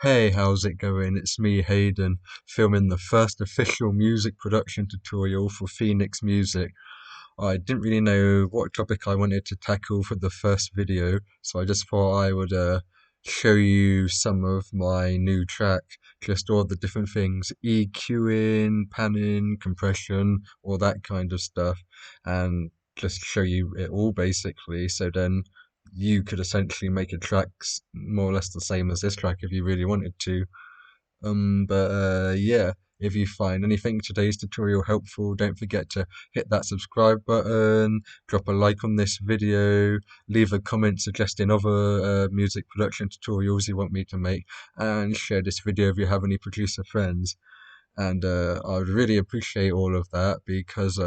Hey, how's it going? It's me, Hayden, filming the first official music production tutorial for Phoenix Music. I didn't really know what topic I wanted to tackle for the first video, so I just thought I would show you some of my new track, just all the different things, EQing, panning, compression, all that kind of stuff, and just show you it all basically, so then you could essentially make a track more or less the same as this track if you really wanted to. But yeah, if you find anything today's tutorial helpful, don't forget to hit that subscribe button, drop a like on this video, leave a comment suggesting other music production tutorials you want me to make, and share this video if you have any producer friends. And I would really appreciate all of that because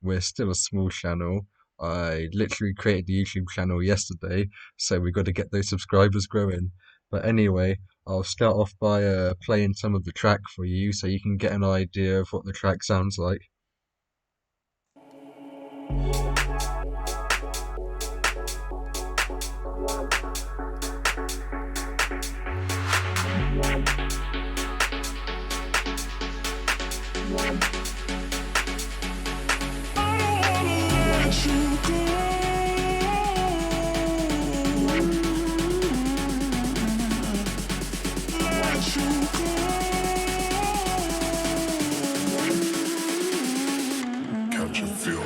we're still a small channel. I literally created the YouTube channel yesterday, so we got to get those subscribers growing. But anyway, I'll start off by playing some of the track for you so you can get an idea of what the track sounds like. Catch a feeling.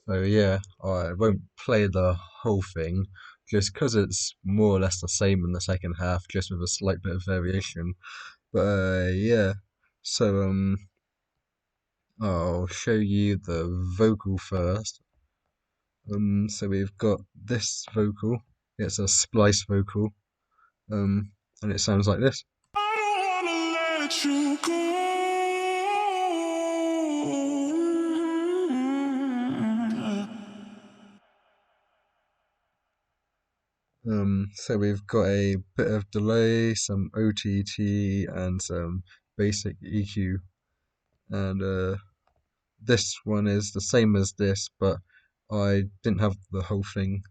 So yeah, I won't play the whole thing just 'cause it's more or less the same in the second half, just with a slight bit of variation. But yeah, so I'll show you the vocal first. So we've got this vocal. It's a splice vocal. And it sounds like this. I don't wanna let you go. So we've got a bit of delay, some OTT, and some basic EQ. And this one is the same as this, but I didn't have the whole thing.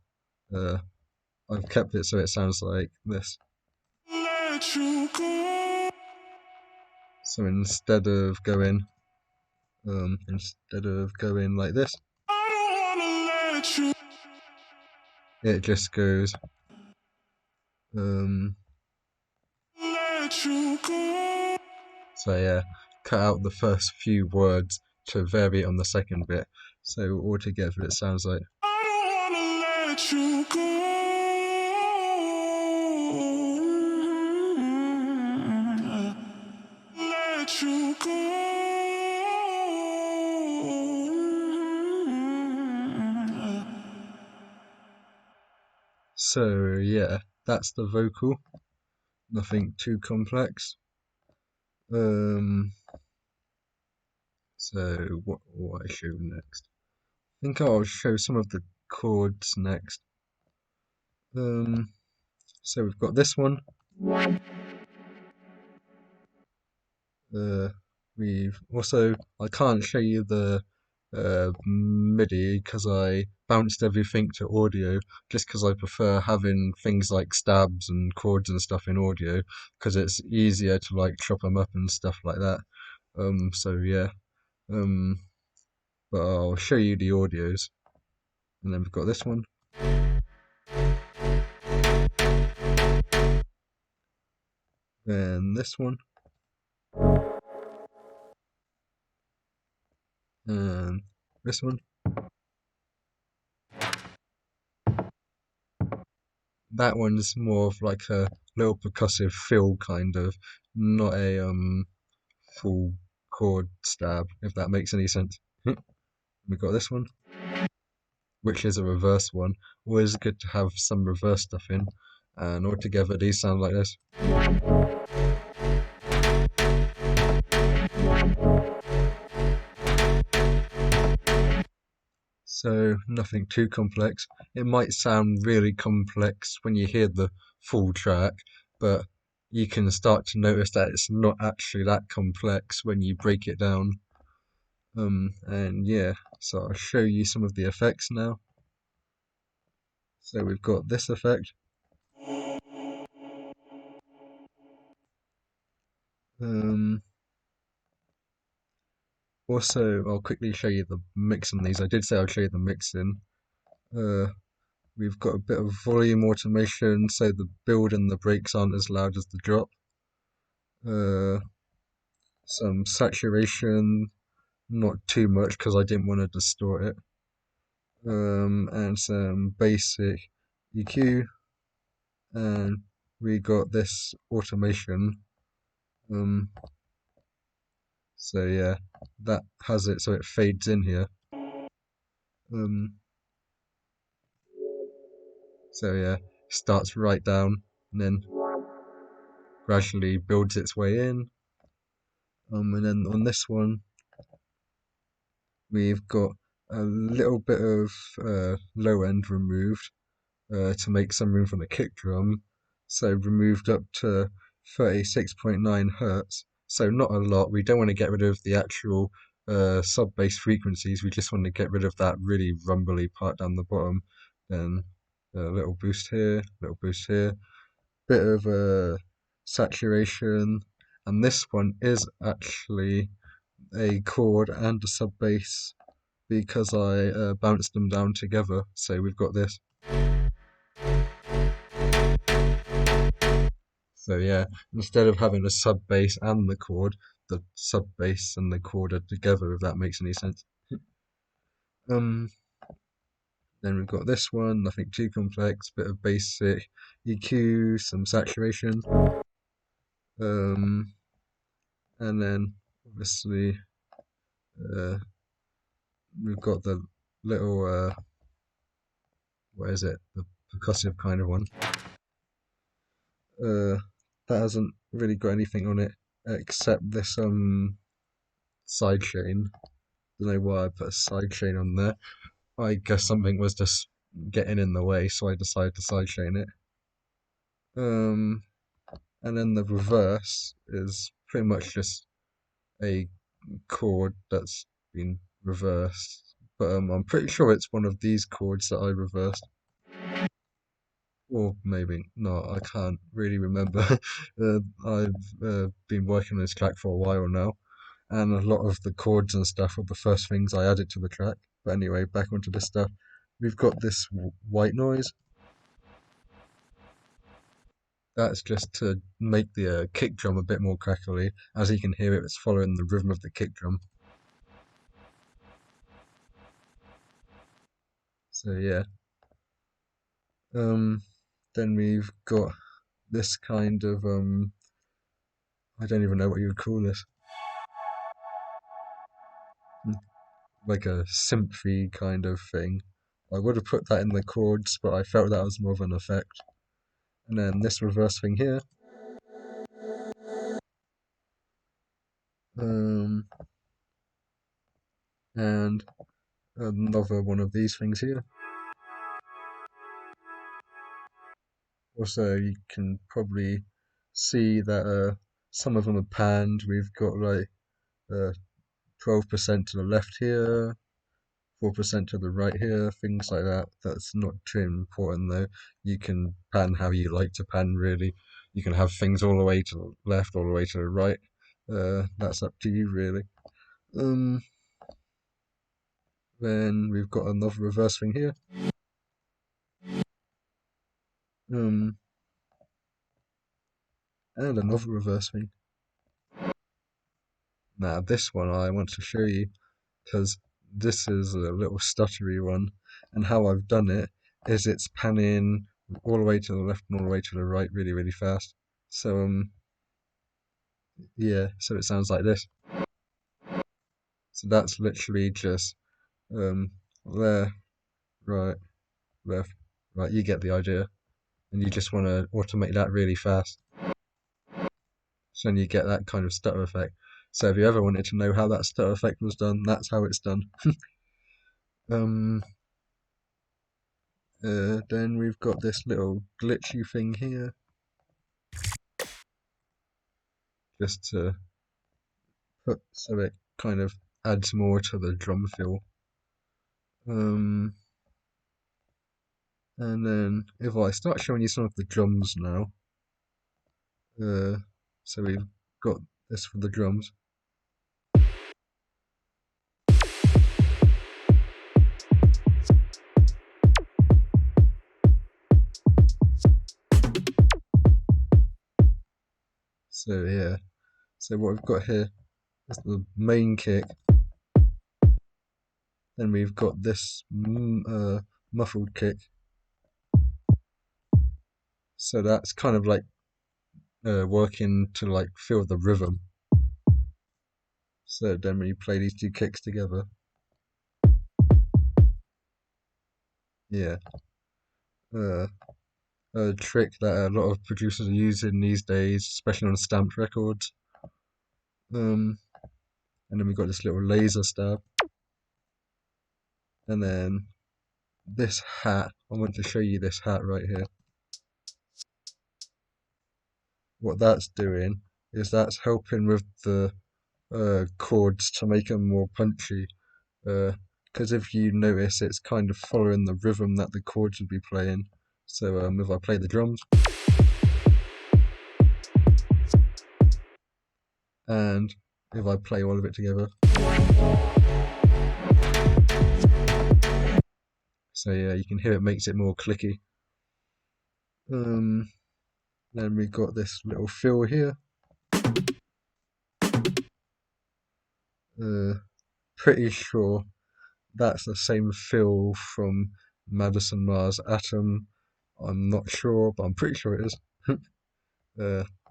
Uh, I've kept it so it sounds like this. Let you go. So instead of going like this, I don't wanna let you. It just goes um. Let you go. So yeah, cut out the first few words to vary it on the second bit. So altogether it sounds like I don't wanna let you go. Let you go. So yeah, that's the vocal. Nothing too complex. Um, so what will I show next? I think I'll show some of the chords next. So we've got this one. We've also, I can't show you the MIDI because I bounced everything to audio just because I prefer having things like stabs and chords and stuff in audio because it's easier to like chop them up and stuff like that. So yeah, um, but I'll show you the audios. And then we've got this one. Then this one. And this one. That one's more of like a little percussive fill kind of, not a full chord stab, if that makes any sense. We've got this one, which is a reverse one. Always good to have some reverse stuff in. and altogether these sound like this. So nothing too complex. It might sound really complex when you hear the full track, but you can start to notice that it's not actually that complex when you break it down. And yeah, so I'll show you some of the effects now. So we've got this effect. Also, I'll quickly show you the mix on these. I did say I'd show you the mixing. Uh, we've got a bit of volume automation, so the build and the breaks aren't as loud as the drop. Uh, some saturation, not too much because I didn't want to distort it. And some basic EQ, and we got this automation. Um, so yeah, that has it so it fades in here. Um, so yeah, starts right down and then gradually builds its way in. And then on this one, we've got a little bit of low end removed to make some room for the kick drum. So removed up to 36.9 hertz. So not a lot. We don't want to get rid of the actual sub bass frequencies. We just want to get rid of that really rumbly part down the bottom. Then a little boost here, little boost here. Bit of saturation. And this one is actually a chord and a sub bass because I bounced them down together. So we've got this. So yeah, instead of having a sub bass and the chord, the sub bass and the chord are together, if that makes any sense. Um, then we've got this one, nothing too complex, bit of basic EQ, some saturation. Um, and then obviously uh, we've got the little what is it? The percussive kind of one. Uh, that hasn't really got anything on it except this side chain. Don't know why I put a side chain on there. I guess something was just getting in the way, so I decided to sidechain it. Um, and then the reverse is pretty much just a chord that's been reversed. But I'm pretty sure it's one of these chords that I reversed. Or maybe not, I can't really remember. I've been working on this track for a while now, and a lot of the chords and stuff were the first things I added to the track. But anyway, back onto this stuff. We've got this white noise. That's just to make the kick drum a bit more crackly. As you can hear, it's following the rhythm of the kick drum. So yeah. Um, then we've got this kind of I don't even know what you would call this. Like a symphy kind of thing. I would have put that in the chords, but I felt that was more of an effect. And then this reverse thing here. Um, and another one of these things here. Also, you can probably see that some of them are panned. We've got like 12% to the left here, 4% to the right here, things like that. That's not too important though. You can pan how you like to pan, really. You can have things all the way to the left, all the way to the right. That's up to you, really. Um, then we've got another reverse thing here. Um, and another reverse thing. Now, this one I want to show you because this is a little stuttery one, and how I've done it is it's panning all the way to the left and all the way to the right really, really fast. So yeah, so it sounds like this. So that's literally just there, right, left, right. You get the idea. and you just want to automate that really fast. So then you get that kind of stutter effect. So if you ever wanted to know how that stutter effect was done, that's how it's done. um, then we've got this little glitchy thing here, just to put so it kind of adds more to the drum feel. Um, and then if I start showing you some of the drums now, so we've got this for the drums. So yeah, so what we've got here is the main kick. Then we've got this muffled kick. So that's kind of like working to like feel the rhythm. So then when you play these two kicks together, yeah, uh, a trick that a lot of producers are using these days, especially on Stamped records. And then we've got this little laser stab, and then this hat. I want to show you this hat right here. What that's doing is that's helping with the chords to make them more punchy. Because if you notice, it's kind of following the rhythm that the chords would be playing. So if I play the drums, and if I play all of it together, so yeah, you can hear it makes it more clicky. Then we've got this little fill here. Pretty sure that's the same fill from Madison Mars Atom. I'm not sure, but I'm pretty sure it is.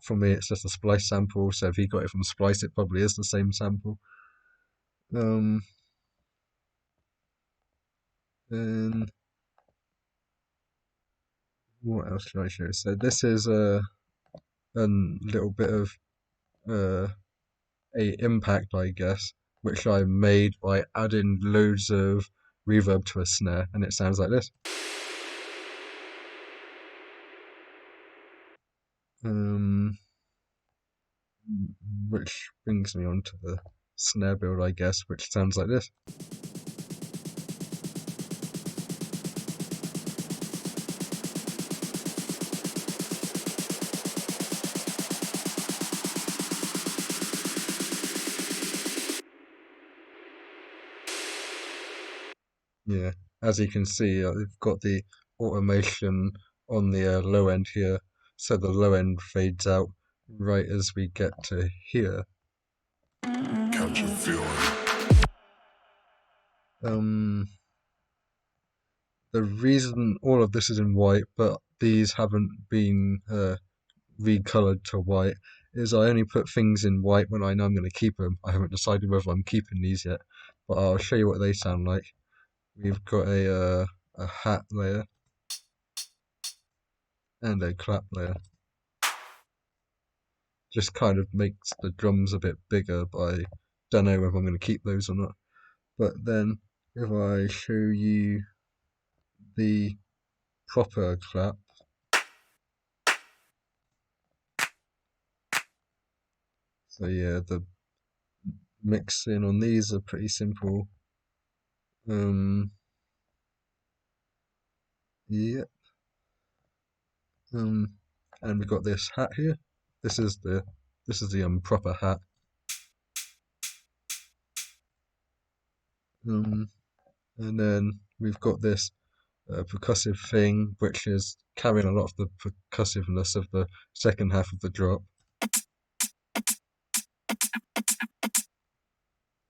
For me, it's just a Splice sample, so if he got it from Splice, it probably is the same sample. Um, then what else should I show? So this is a little bit of uh, a impact, I guess, which I made by adding loads of reverb to a snare, and it sounds like this. Um, which brings me on to the snare build, I guess, which sounds like this. Yeah, as you can see, I've got the automation on the low end here, so the low end fades out right as we get to here. Catch a feeling. The reason all of this is in white, but these haven't been recolored to white, is I only put things in white when I know I'm going to keep them. I haven't decided whether I'm keeping these yet, but I'll show you what they sound like. We've got a hat layer and a clap layer. Just kind of makes the drums a bit bigger, but I don't know whether I'm going to keep those or not. But then if I show you the proper clap, so yeah, the mixing on these are pretty simple. Yeah. And we've got this hat here. This is the proper hat. And then we've got this percussive thing, which is carrying a lot of the percussiveness of the second half of the drop.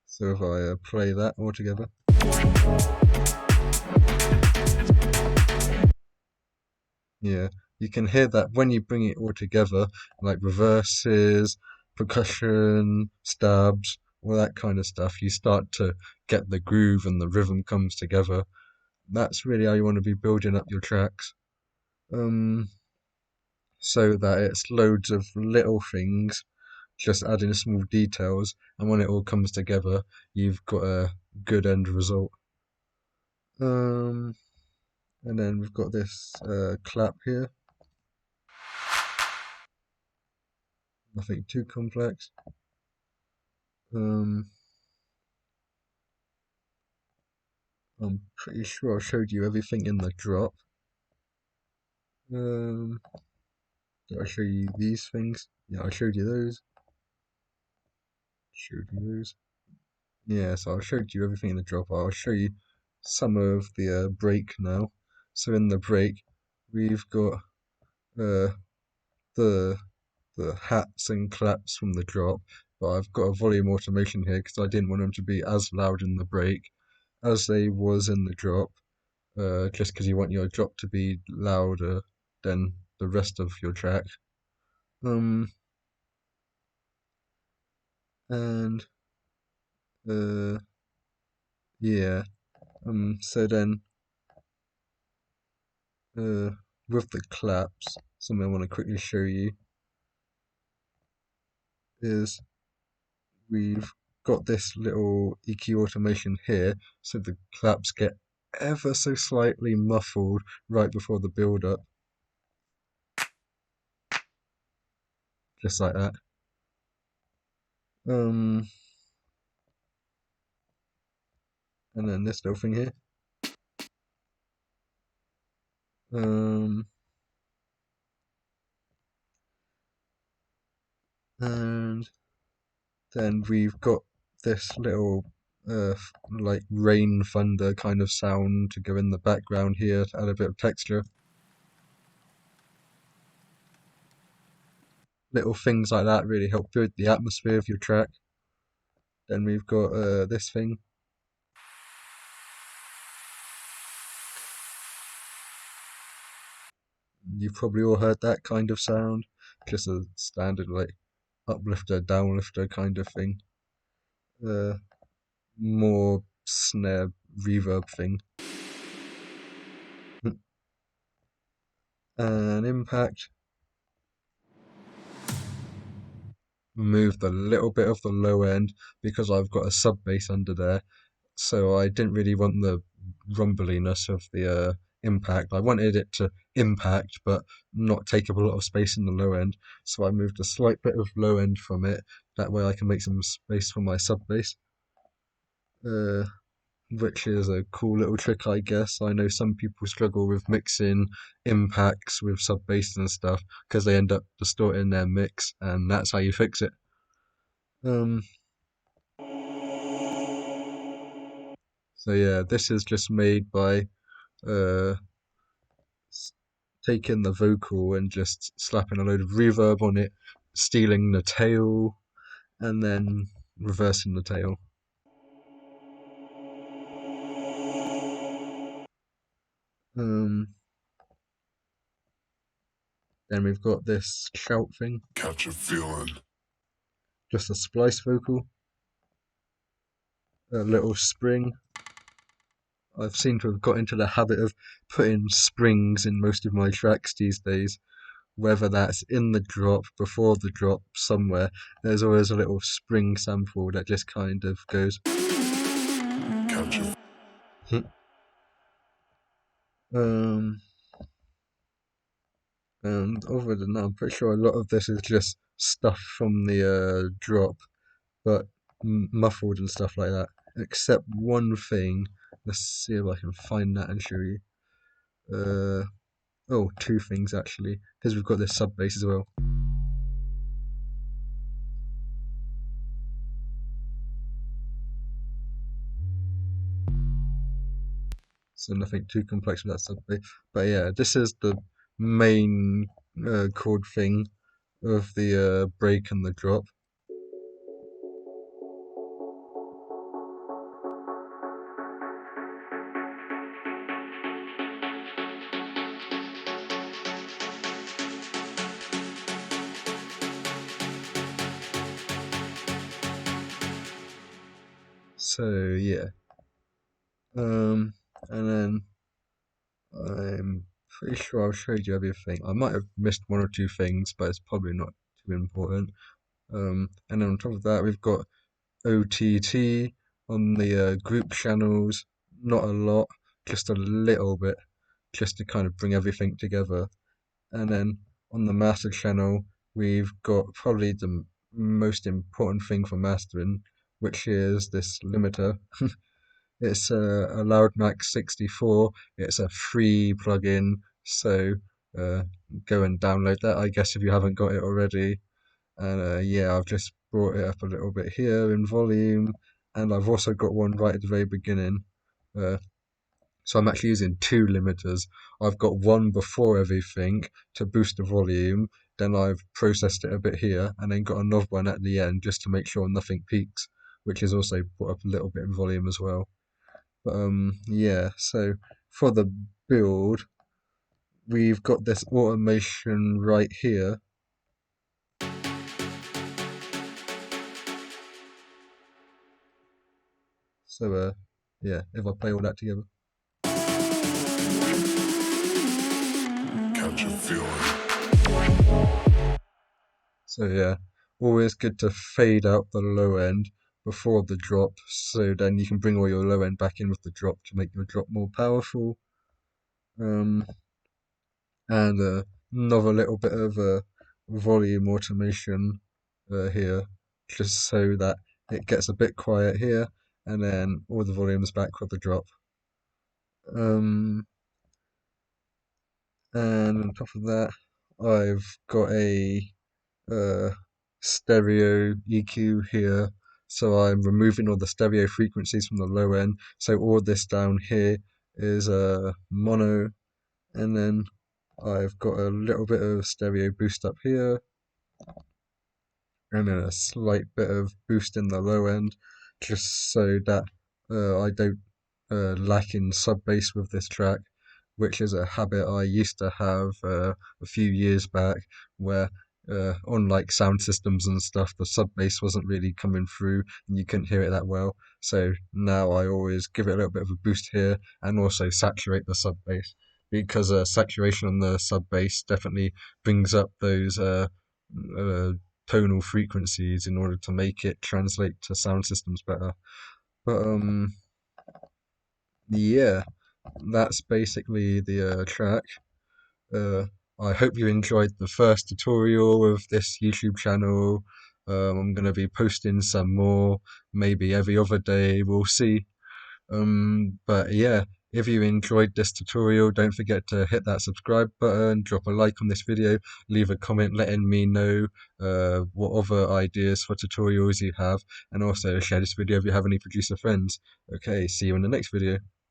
So if I play that all together. Yeah, you can hear that when you bring it all together, like reverses, percussion, stabs, all that kind of stuff, you start to get the groove and the rhythm comes together. That's really how you want to be building up your tracks. so that it's loads of little things, just adding small details, and when it all comes together, you've got a good end result. Um, and then we've got this clap here, nothing too complex. Um, I'm pretty sure I showed you everything in the drop. Did I show you these things? Yeah, I showed you those. Showed you those. Yeah, so I showed you everything in the drop. I'll show you some of the break now. So in the break, we've got uh, the hats and claps from the drop, but I've got a volume automation here because I didn't want them to be as loud in the break as they was in the drop. Just because you want your drop to be louder than the rest of your track. Um, and uh, yeah. So then, uh, with the claps, something I want to quickly show you is we've got this little EQ automation here, so the claps get ever so slightly muffled right before the build up, just like that. Um, and then this little thing here. Um, and then we've got this little like rain thunder kind of sound to go in the background here to add a bit of texture. Little things like that really help build the atmosphere of your track. Then we've got this thing. You've probably all heard that kind of sound. Just a standard like uplifter, downlifter kind of thing. Uh, More snare reverb thing. And impact. Moved a little bit of the low end because I've got a sub bass under there, so I didn't really want the rumbliness of the impact. I wanted it to impact but not take up a lot of space in the low end, so I moved a slight bit of low end from it. That way I can make some space for my sub bass, uh, which is a cool little trick, I guess. I know some people struggle with mixing impacts with sub bass and stuff because they end up distorting their mix, and that's how you fix it. Um, so yeah, this is just made by uh, taking the vocal and just slapping a load of reverb on it, stealing the tail, and then reversing the tail. Um, then we've got this shout thing, Catch a feeling. just a splice vocal, a little spring. I've seemed to have got into the habit of putting springs in most of my tracks these days. Whether that's in the drop, before the drop, somewhere, there's always a little spring sample that just kind of goes. Catch a um, and other than that, I'm pretty sure a lot of this is just stuff from the drop, but muffled and stuff like that. Except one thing. Let's see if I can find that and show you. Oh, two things actually, because we've got this sub bass as well. So nothing too complex with that sub bass. But yeah, this is the main chord thing of the break and the drop. So yeah, and then I'm Pretty sure I've showed you everything. I might have missed one or two things, but it's probably not too important. And then on top of that, we've got OTT on the group channels. Not a lot, just a little bit, just to kind of bring everything together. And then on the master channel, we've got probably the most important thing for mastering, which is this limiter. It's a LoudMax 64. It's a free plugin, so uh, go and download that, I guess, if you haven't got it already. And yeah, I've just brought it up a little bit here in volume, and I've also got one right at the very beginning. Uh, so I'm actually using two limiters. I've got one before everything to boost the volume, then I've processed it a bit here, and then got another one at the end just to make sure nothing peaks, which is also brought up a little bit in volume as well. But yeah, so for the build, we've got this automation right here. So yeah, if I play all that together. Catch a feeling. So yeah, always good to fade out the low end before the drop, so then you can bring all your low end back in with the drop to make your drop more powerful. Um, and another little bit of volume automation here, just so that it gets a bit quiet here, and then all the volumes back with the drop. Um, and on top of that, I've got a uh, stereo EQ here. So I'm removing all the stereo frequencies from the low end. So all this down here is mono, and then I've got a little bit of stereo boost up here, and then a slight bit of boost in the low end, just so that I don't lack in sub bass with this track, which is a habit I used to have a few years back, where on like sound systems and stuff, the sub bass wasn't really coming through and you couldn't hear it that well. So now I always give it a little bit of a boost here and also saturate the sub bass, because saturation on the sub bass definitely brings up those uh, tonal frequencies in order to make it translate to sound systems better. But yeah, that's basically the track. Uh, I hope you enjoyed the first tutorial of this YouTube channel. I'm going to be posting some more, maybe every other day, we'll see. But yeah, if you enjoyed this tutorial, don't forget to hit that subscribe button, drop a like on this video, leave a comment letting me know what other ideas for tutorials you have, and also share this video if you have any producer friends. Okay, see you in the next video.